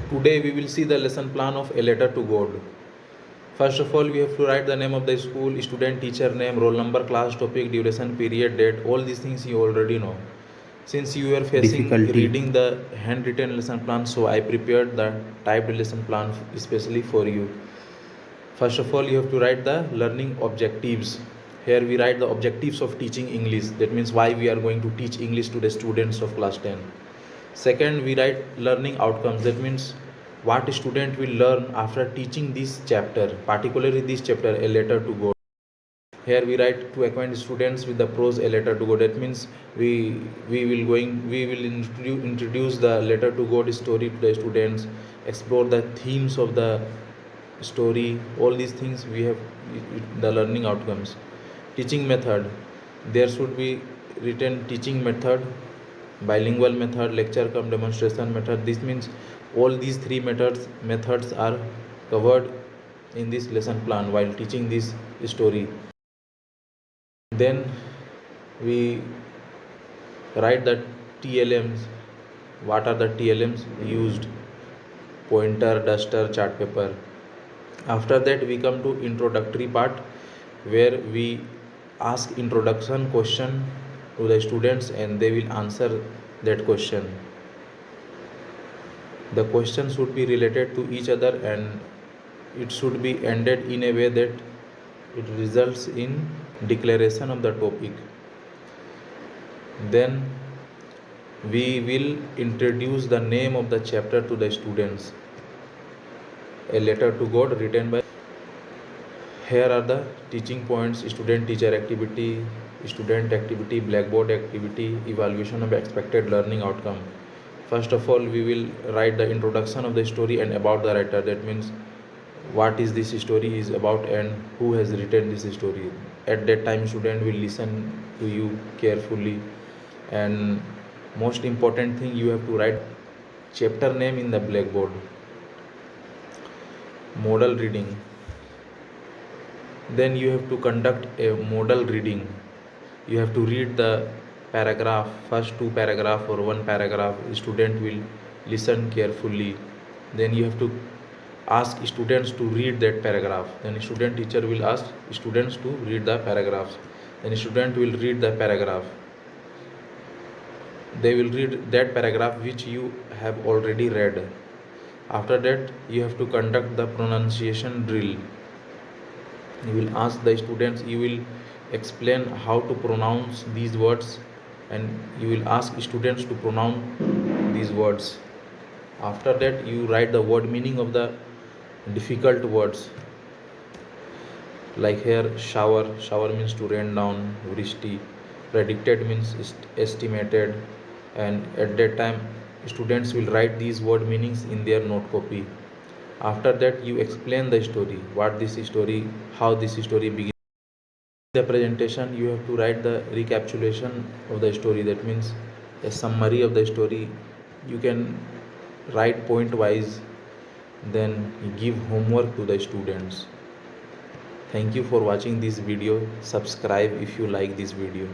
Today we will see the lesson plan of A Letter to God. First of all, we have to write the name of the school, student, teacher name, roll number, class, topic, duration, period, date. All these things you already know. Since you are facing reading the handwritten lesson plan, so I prepared the typed lesson plan especially for you. First of all, you have to write the learning objectives. Here we write the objectives of teaching English. That means why we are going to teach English to the students of class 10. Second, we write learning outcomes. That means what student will learn after teaching this chapter, particularly this chapter, A Letter to God. Here we write to acquaint students with the prose A Letter to God. That means we will introduce the Letter to God story to the students, explore the themes of the story. All these things we have the learning outcomes. Teaching method. There should be written teaching method, bilingual method, lecture cum demonstration method. This means all these three methods are covered in this lesson plan while teaching this story. Then we write the TLMs. What are the TLMs used? Pointer, duster, chart paper. After that we come to introductory part, where we ask introduction question to the students and they will answer that question. The question should be related to each other and it should be ended in a way that it results in declaration of the topic. Then we will introduce the name of the chapter to the students. A Letter to God, written by. Here are the teaching points: student teacher activity, student activity, blackboard activity, evaluation of expected learning outcome. First of all, we will write the introduction of the story and about the writer. That means what is this story is about and who has written this story. At that time student will listen to you carefully, and most important thing, you have to write chapter name in the blackboard. Model reading. Then you have to conduct a model reading. You have to read the paragraph, first two paragraph or one paragraph. Student will listen carefully. Then you have to ask students to read that paragraph. Then student teacher will ask students to read the paragraphs. Then student will read the paragraph. They will read that paragraph which you have already read. After that, you have to conduct the pronunciation drill. You will ask the students, you will explain how to pronounce these words, and you will ask students to pronounce these words. After that, you write the word meaning of the difficult words. Like here, shower means to rain down, vrishti. Predicted means estimated, and at that time students will write these word meanings in their note copy. After that, you explain the story, what this story, how this story begins. In the presentation, you have to write the recapitulation of the story. That means a summary of the story. You can write point wise, then give homework to the students. Thank you for watching this video. Subscribe if you like this video.